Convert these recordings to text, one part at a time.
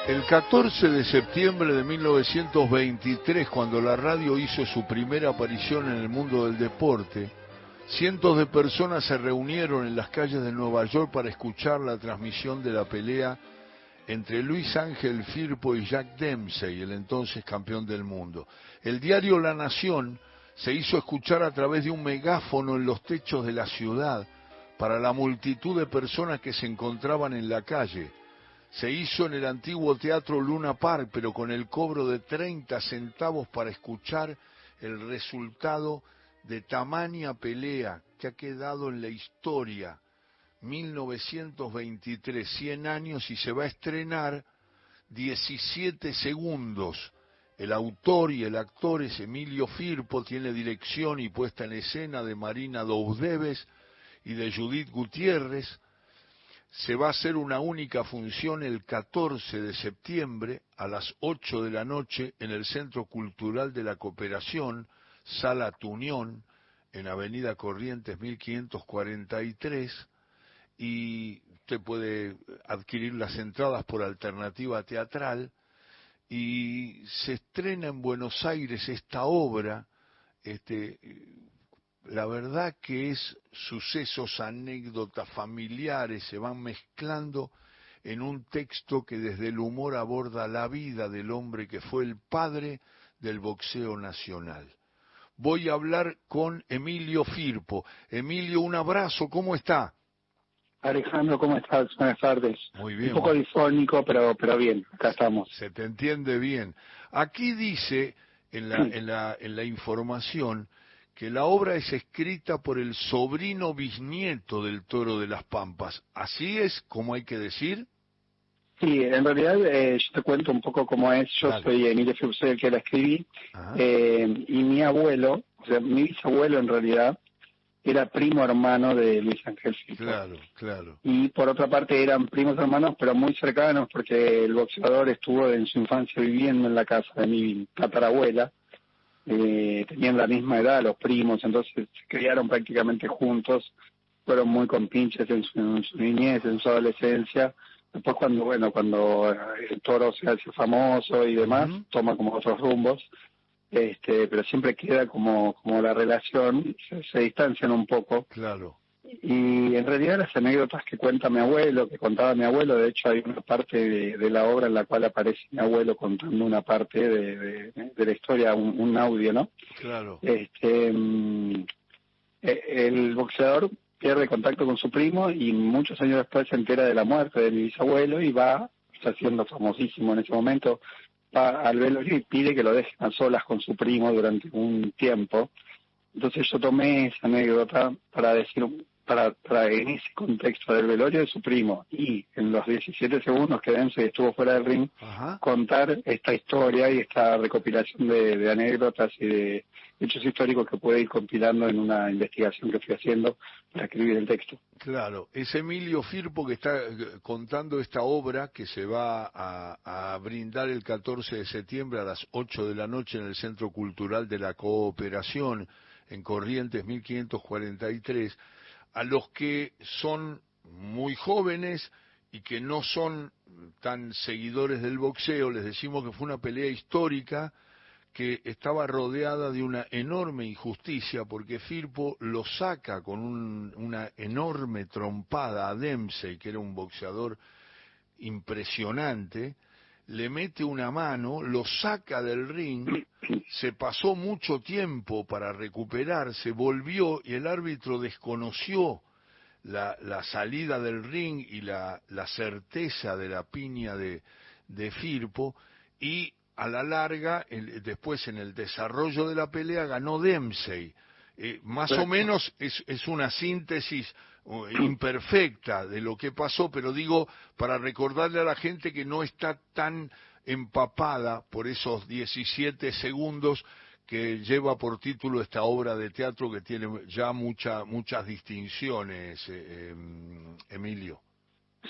El 14 de septiembre de 1923, cuando la radio hizo su primera aparición en el mundo del deporte, cientos de personas se reunieron en las calles de Nueva York para escuchar la transmisión de la pelea entre Luis Ángel Firpo y Jack Dempsey, el entonces campeón del mundo. El diario La Nación se hizo escuchar a través de un megáfono en los techos de la ciudad para la multitud de personas que se encontraban en la calle. Se hizo en el antiguo Teatro Luna Park, pero con el cobro de 30 centavos para escuchar el resultado de tamaña pelea que ha quedado en la historia. 1923, 100 años, y se va a estrenar 17 segundos. El autor y el actor es Emilio Firpo, tiene dirección y puesta en escena de Marina Doudevez y de Judith Gutiérrez. Se va a hacer una única función el 14 de septiembre a las 8 de la noche en el Centro Cultural de la Cooperación, Sala Tunión, en Avenida Corrientes 1543, y usted puede adquirir las entradas por alternativa teatral, y se estrena en Buenos Aires esta obra. La verdad que es sucesos, anécdotas familiares, se van mezclando en un texto que desde el humor aborda la vida del hombre que fue el padre del boxeo nacional. Voy a hablar con Emilio Firpo. Emilio, un abrazo, ¿cómo está? Alejandro, ¿cómo estás? Buenas tardes. Muy bien. Un poco difónico, pero bien, acá estamos. Se te entiende bien. Aquí dice en la información que la obra es escrita por el sobrino bisnieto del Toro de las Pampas. ¿Así es como hay que decir? Sí, en realidad yo te cuento un poco cómo es. Yo soy Emilio Firpo, soy el que la escribí, y mi abuelo, o sea, mi bisabuelo en realidad, era primo hermano de Luis Ángel Firpo. Claro. Y por otra parte eran primos hermanos, pero muy cercanos, porque el boxeador estuvo en su infancia viviendo en la casa de mi tatarabuela. Tenían la misma edad los primos, entonces se criaron prácticamente juntos, fueron muy compinches en su niñez, en su adolescencia. Después cuando el Toro se hace famoso y demás, toma como otros rumbos, pero siempre queda como la relación, se distancian un poco. Claro. Y en realidad las anécdotas que cuenta mi abuelo, que contaba mi abuelo, de hecho hay una parte de la obra en la cual aparece mi abuelo contando una parte de la historia, un audio, ¿no? Claro. El boxeador pierde contacto con su primo y muchos años después se entera de la muerte de mi bisabuelo y está siendo famosísimo en ese momento, va al velorio y pide que lo dejen a solas con su primo durante un tiempo. Entonces yo tomé esa anécdota para decir, para en ese contexto del velorio de su primo y en los 17 segundos que Dempsey estuvo fuera del ring, contar esta historia y esta recopilación de anécdotas y de hechos históricos que pude ir compilando en una investigación que fui haciendo para escribir el texto. Claro, es Emilio Firpo que está contando esta obra que se va a brindar el 14 de septiembre a las 8 de la noche en el Centro Cultural de la Cooperación, en Corrientes 1543, a los que son muy jóvenes y que no son tan seguidores del boxeo, les decimos que fue una pelea histórica que estaba rodeada de una enorme injusticia, porque Firpo lo saca con una enorme trompada a Dempsey, que era un boxeador impresionante, le mete una mano, lo saca del ring, se pasó mucho tiempo para recuperarse, volvió y el árbitro desconoció la salida del ring y la certeza de la piña de Firpo, y a la larga, después en el desarrollo de la pelea, ganó Dempsey. Más o menos es una síntesis imperfecta de lo que pasó, pero digo, para recordarle a la gente que no está tan empapada por esos 17 segundos que lleva por título esta obra de teatro que tiene ya muchas distinciones, Emilio.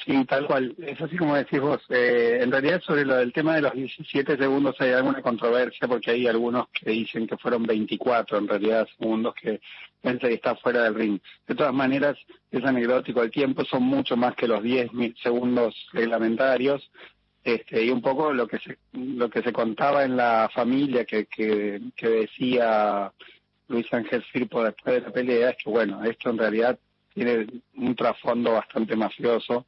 Sí, tal cual. Es así como decís vos. En realidad sobre lo del tema de los 17 segundos hay alguna controversia porque hay algunos que dicen que fueron 24 en realidad segundos que Dempsey está fuera del ring. De todas maneras es anecdótico, el tiempo son mucho más que los 10 segundos reglamentarios Y un poco lo que se contaba en la familia que decía Luis Ángel Firpo después de la pelea es que, bueno, esto en realidad tiene un trasfondo bastante mafioso,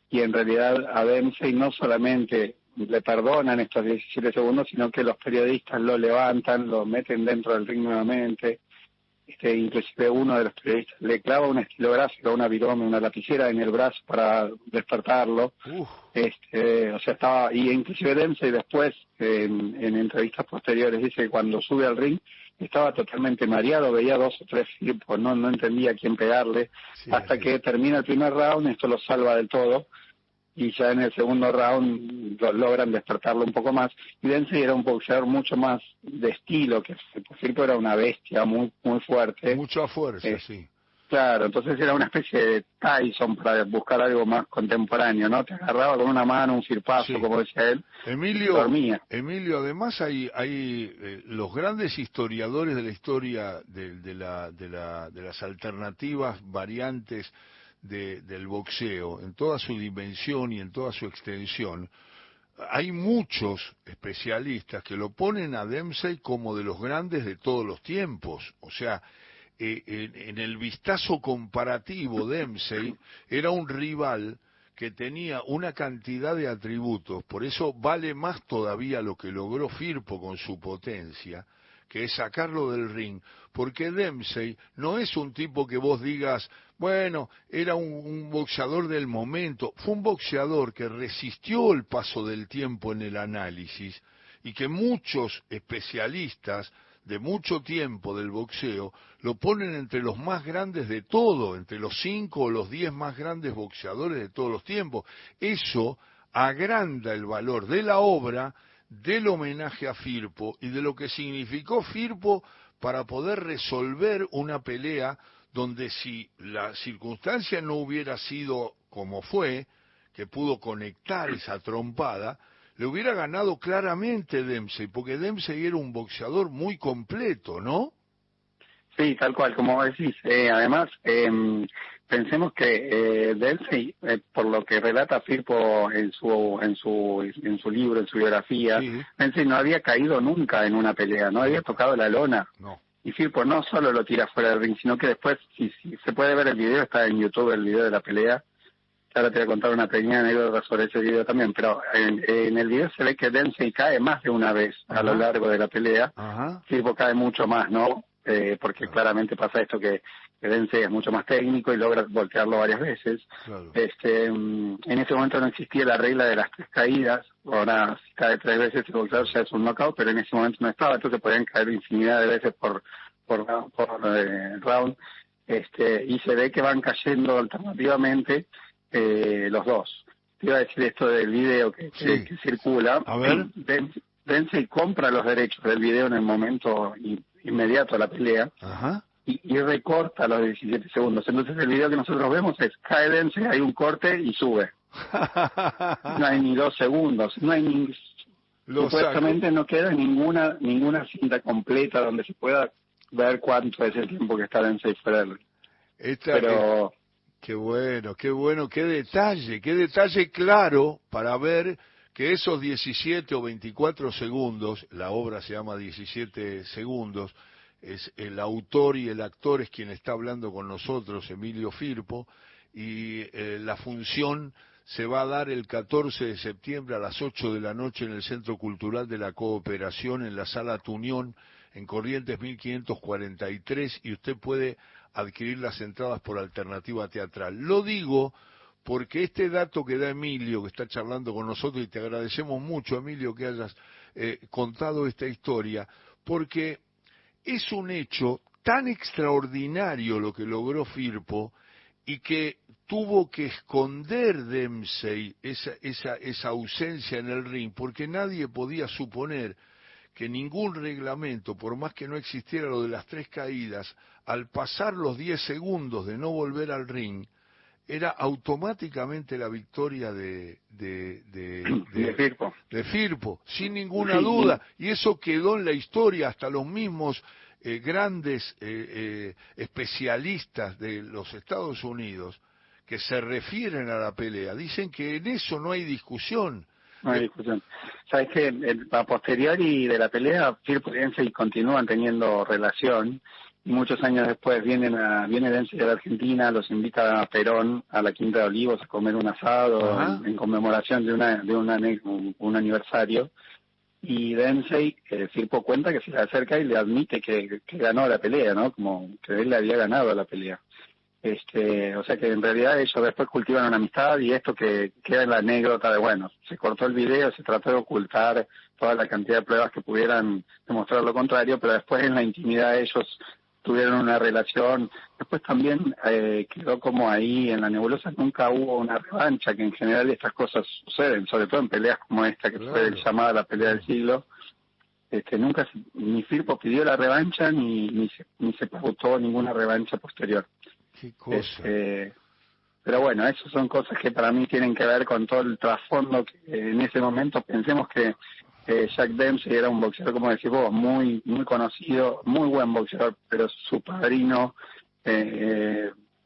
y en realidad a Dempsey no solamente le perdonan estos 17 segundos, sino que los periodistas lo levantan, lo meten dentro del ring nuevamente. Inclusive uno de los periodistas le clava una estilográfica, una virome, una lapicera en el brazo para despertarlo. O sea, estaba, y inclusive Dempsey después, en entrevistas posteriores, dice que cuando sube al ring estaba totalmente mareado, veía 2 o 3 Firpo, no entendía a quién pegarle, hasta que termina el primer round, esto lo salva del todo, y ya en el segundo round logran despertarlo un poco más. Y Dempsey era un boxeador mucho más de estilo, que Firpo era una bestia muy muy fuerte. Mucha fuerza, sí. Claro, entonces era una especie de Tyson para buscar algo más contemporáneo, ¿no? Te agarraba con una mano, un sirpazo, sí, como decía él, Emilio, dormía. Emilio, además hay los grandes historiadores de la historia de las alternativas variantes del boxeo, en toda su dimensión y en toda su extensión. Hay muchos especialistas que lo ponen a Dempsey como de los grandes de todos los tiempos. O sea, en el vistazo comparativo, Dempsey era un rival que tenía una cantidad de atributos, por eso vale más todavía lo que logró Firpo con su potencia, que es sacarlo del ring, porque Dempsey no es un tipo que vos digas, bueno, era un boxeador del momento, fue un boxeador que resistió el paso del tiempo en el análisis, y que muchos especialistas de mucho tiempo del boxeo lo ponen entre los más grandes de todo, entre los 5 o los 10 más grandes boxeadores de todos los tiempos. Eso agranda el valor de la obra, del homenaje a Firpo y de lo que significó Firpo para poder resolver una pelea donde, si la circunstancia no hubiera sido como fue, que pudo conectar esa trompada, le hubiera ganado claramente Dempsey, porque Dempsey era un boxeador muy completo, ¿no? Sí, tal cual, como decís. Además, pensemos que Dempsey, por lo que relata Firpo en su libro, en su biografía, sí, Dempsey no había caído nunca en una pelea, no había tocado la lona. No. Y Firpo no solo lo tira fuera del ring, sino que después, si se puede ver el video, está en YouTube el video de la pelea. Ahora te voy a contar una pequeña anécdota sobre ese video también, pero en el video se ve que Dempsey cae más de una vez a lo largo de la pelea. Firpo cae mucho más, ¿no? Porque claramente pasa esto que Dempsey es mucho más técnico y logra voltearlo varias veces. Claro. En ese momento no existía la regla de las 3 caídas. Ahora, si cae 3 veces el boxeador ya es un knockout, pero en ese momento no estaba, entonces podían caer infinidad de veces por round. Y se ve que van cayendo alternativamente los dos. Te iba a decir esto del video que circula. A ver. Dempsey compra los derechos del video en el momento inmediato a la pelea. Ajá. Y recorta los 17 segundos. Entonces el video que nosotros vemos es, cae Dempsey, hay un corte y sube. No hay ni 2 segundos, no hay supuestamente no queda ninguna cinta completa donde se pueda ver cuánto es el tiempo que está Dempsey fuera del ring. Pero qué bueno, qué detalle claro para ver que esos 17 o 24 segundos, la obra se llama 17 segundos, es el autor y el actor es quien está hablando con nosotros, Emilio Firpo, y la función se va a dar el 14 de septiembre a las 8 de la noche en el Centro Cultural de la Cooperación, en la Sala Tunión, en Corrientes 1543, y usted puede adquirir las entradas por alternativa teatral. Lo digo porque este dato que da Emilio, que está charlando con nosotros, y te agradecemos mucho, Emilio, que hayas contado esta historia, porque es un hecho tan extraordinario lo que logró Firpo, y que tuvo que esconder Dempsey esa ausencia en el ring, porque nadie podía suponer que ningún reglamento, por más que no existiera lo de las 3 caídas, al pasar los 10 segundos de no volver al ring, era automáticamente la victoria de Firpo, sin ninguna duda, y eso quedó en la historia. Hasta los mismos grandes especialistas de los Estados Unidos que se refieren a la pelea dicen que en eso no hay discusión. no hay discusión. Sabes que a posteriori de la pelea, Firpo y Dempsey continúan teniendo relación, y muchos años después viene Dempsey de la Argentina, los invita a Perón a la Quinta de Olivos a comer un asado en conmemoración de un aniversario. Y Dempsey, Firpo cuenta que se le acerca y le admite que ganó la pelea, ¿no? Como que él le había ganado la pelea. O sea que en realidad ellos después cultivan una amistad, y esto que queda en la anécdota de, bueno, se cortó el video, se trató de ocultar toda la cantidad de pruebas que pudieran demostrar lo contrario, pero después en la intimidad ellos tuvieron una relación. Después también quedó como ahí en la nebulosa, nunca hubo una revancha, que en general estas cosas suceden, sobre todo en peleas como esta, que fue llamada la pelea del siglo. Nunca ni Firpo pidió la revancha, ni se pautó ninguna revancha posterior. Qué cosa. Pero bueno, esas son cosas que para mí tienen que ver con todo el trasfondo que en ese momento. Pensemos que Jack Dempsey era un boxeador, como decís vos, muy muy conocido, muy buen boxeador, pero su padrino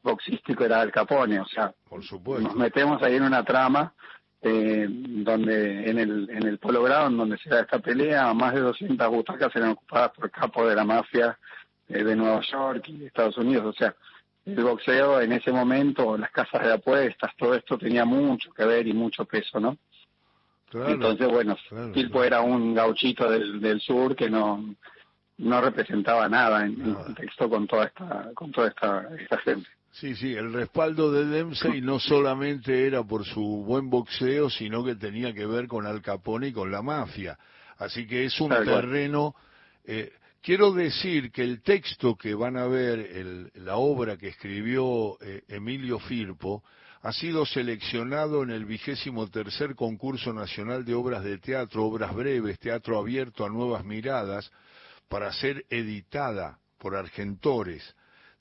boxístico era Al Capone. O sea, por supuesto, nos metemos ahí en una trama donde en el Polo Ground, donde se da esta pelea, más de 200 butacas eran ocupadas por capos de la mafia de Nueva York y de Estados Unidos. O sea, el boxeo en ese momento, las casas de apuestas, todo esto tenía mucho que ver y mucho peso, ¿no? Claro, entonces, bueno, Firpo era un gauchito del sur que no representaba nada en contexto con toda esta gente. Sí, el respaldo de Dempsey no solamente era por su buen boxeo, sino que tenía que ver con Al Capone y con la mafia. Así que es un terreno... Quiero decir que el texto que van a ver, la obra que escribió Emilio Firpo, ha sido seleccionado en el 23º Concurso Nacional de Obras de Teatro, Obras Breves, Teatro Abierto a Nuevas Miradas, para ser editada por Argentores,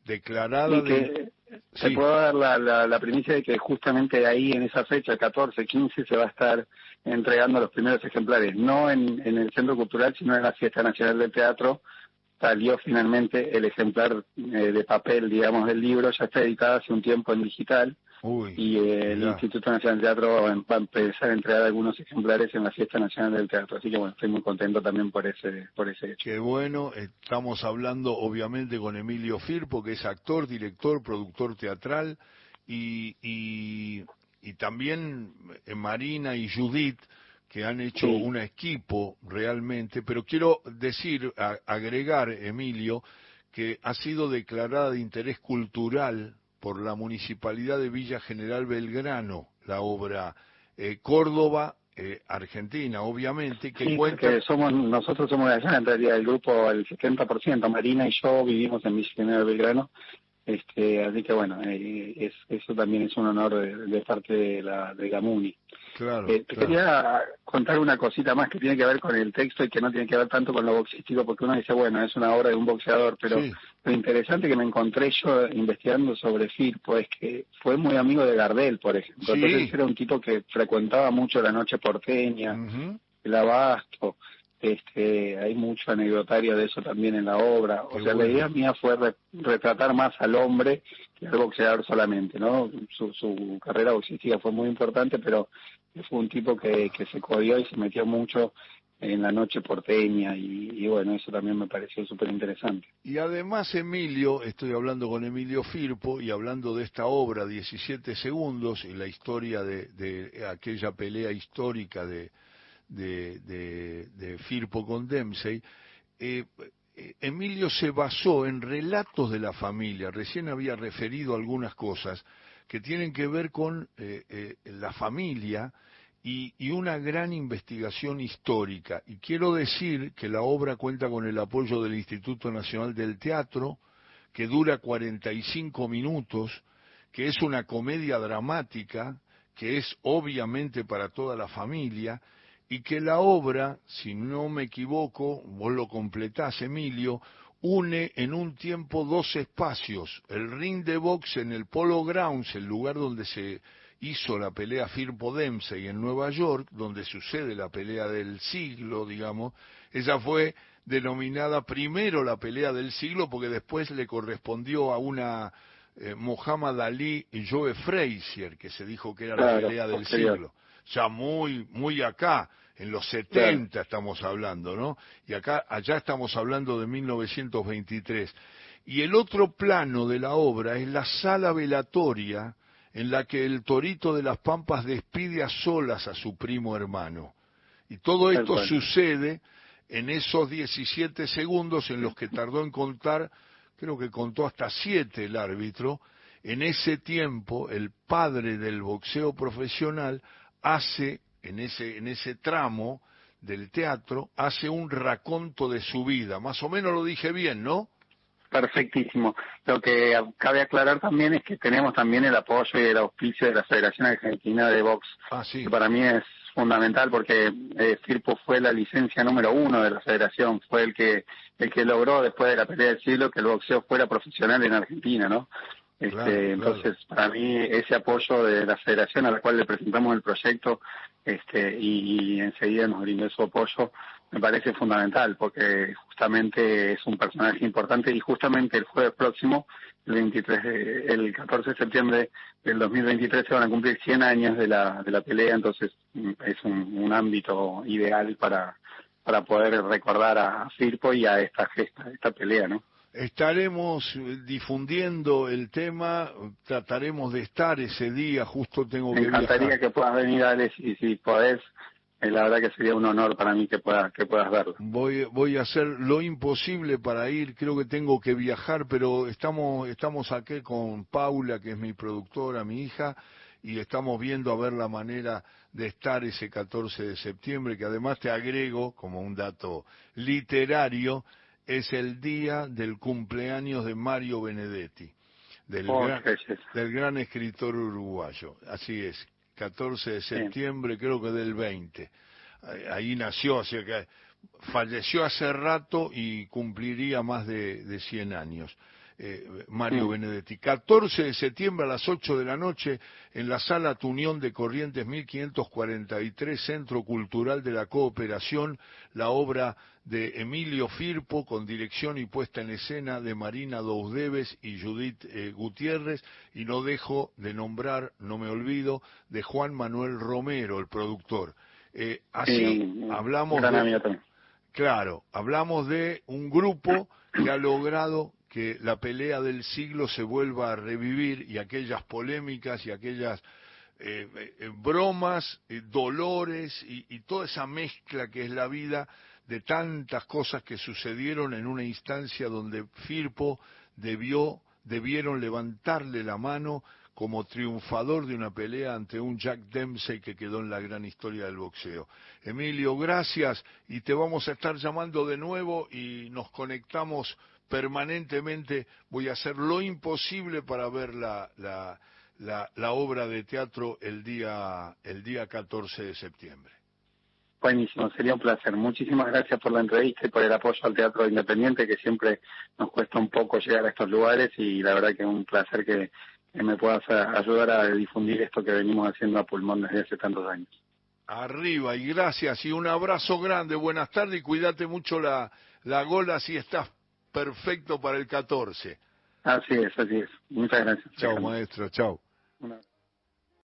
declarada de... Te puedo dar la primicia de que justamente ahí, en esa fecha, 14, 15, se va a estar entregando los primeros ejemplares, no en el Centro Cultural, sino en la Fiesta Nacional del Teatro. Salió finalmente el ejemplar de papel, digamos, del libro, ya está editado hace un tiempo en digital. Y el Instituto Nacional del Teatro va a empezar a entregar algunos ejemplares en la Fiesta Nacional del Teatro. Así que bueno, estoy muy contento también por ese hecho. Qué bueno. Estamos hablando obviamente con Emilio Firpo, que es actor, director, productor teatral, y también Marina y Judith, que han hecho un equipo realmente. Pero quiero agregar, Emilio, que ha sido declarada de interés cultural por la Municipalidad de Villa General Belgrano, la obra Córdoba, Argentina, obviamente, que cuenta... nosotros somos de allá, en realidad el grupo, el 70%, Marina y yo vivimos en Villa General Belgrano, así que bueno, eso también es un honor de parte de la MUNI. Claro, Quería contar una cosita más que tiene que ver con el texto y que no tiene que ver tanto con lo boxístico, porque uno dice, bueno, es una obra de un boxeador, pero lo interesante que me encontré yo investigando sobre Firpo es que fue muy amigo de Gardel, por ejemplo. Entonces era un tipo que frecuentaba mucho la noche porteña, el Abasto. Hay mucho anecdotario de eso también en la obra. La idea mía fue retratar más al hombre que al boxeador solamente, ¿no? Su carrera boxística fue muy importante, pero fue un tipo que se codió y se metió mucho en la noche porteña, y bueno, eso también me pareció súper interesante. Y además, Emilio, estoy hablando con Emilio Firpo y hablando de esta obra, 17 segundos, y la historia de aquella pelea histórica de Firpo con Dempsey. Emilio se basó en relatos de la familia. Recién había referido algunas cosas que tienen que ver con la familia y una gran investigación histórica. Y quiero decir que la obra cuenta con el apoyo del Instituto Nacional del Teatro, que dura 45 minutos, que es una comedia dramática, que es obviamente para toda la familia, y que la obra, si no me equivoco, vos lo completás, Emilio, une en un tiempo dos espacios: el ring de box en el Polo Grounds, el lugar donde se hizo la pelea Firpo-Dempsey en Nueva York, donde sucede la pelea del siglo, digamos. Ella fue denominada primero la pelea del siglo porque después le correspondió a una Muhammad Ali y Joe Frazier, que se dijo que era la pelea del siglo. ya muy acá, en los 70 estamos hablando, ¿no? Y allá estamos hablando de 1923. Y el otro plano de la obra es la sala velatoria en la que el Torito de las Pampas despide a solas a su primo hermano. Y todo esto sucede en esos 17 segundos en los que tardó en contar, creo que contó hasta 7 el árbitro. En ese tiempo, el padre del boxeo profesional hace, en ese tramo del teatro, hace un raconto de su vida. Más o menos lo dije bien, ¿no? Perfectísimo. Lo que cabe aclarar también es que tenemos también el apoyo y el auspicio de la Federación Argentina de Box, sí. que para mí es fundamental porque Firpo fue la licencia número 1 de la Federación, fue el que logró después de la pelea del siglo que el boxeo fuera profesional en Argentina, ¿no? Claro. Entonces, para mí, ese apoyo de la Federación a la cual le presentamos el proyecto y enseguida nos brindó su apoyo, me parece fundamental porque justamente es un personaje importante y justamente el jueves próximo, el 14 de septiembre del 2023, se van a cumplir 100 años de la pelea, entonces es un ámbito ideal para poder recordar a Firpo y a esta gesta, esta pelea, ¿no? Estaremos difundiendo el tema, trataremos de estar ese día, justo tengo que viajar. Me encantaría que puedas venir, Alex, y si podés, la verdad que sería un honor para mí que puedas verlo. Voy a hacer lo imposible para ir, creo que tengo que viajar, pero estamos aquí con Paula, que es mi productora, mi hija, y estamos viendo a ver la manera de estar ese 14 de septiembre, que además te agrego, como un dato literario, es el día del cumpleaños de Mario Benedetti, del gran escritor uruguayo. Así es, 14 de septiembre, creo que del 20. Ahí nació, así que falleció hace rato y cumpliría más de 100 años. Mario Benedetti. 14 de septiembre a las 8 de la noche en la Sala Tunión de Corrientes 1543, Centro Cultural de la Cooperación, la obra de Emilio Firpo con dirección y puesta en escena de Marina Dousdeves y Judith Gutiérrez, y no dejo de nombrar, no me olvido, de Juan Manuel Romero, el productor. Hablamos hablamos de un grupo que ha logrado que la pelea del siglo se vuelva a revivir y aquellas polémicas y aquellas bromas, dolores y toda esa mezcla que es la vida de tantas cosas que sucedieron en una instancia donde Firpo debieron levantarle la mano como triunfador de una pelea ante un Jack Dempsey que quedó en la gran historia del boxeo. Emilio, gracias, y te vamos a estar llamando de nuevo y nos conectamos permanentemente. Voy a hacer lo imposible para ver la obra de teatro el día 14 de septiembre. Buenísimo, sería un placer. Muchísimas gracias por la entrevista y por el apoyo al teatro independiente, que siempre nos cuesta un poco llegar a estos lugares, y la verdad que es un placer que me puedas ayudar a difundir esto que venimos haciendo a pulmón desde hace tantos años. Arriba, y gracias, y un abrazo grande. Buenas tardes, y cuídate mucho la gola, si estás perfecto para el 14. Así es. Muchas gracias. Chao, maestro, chao.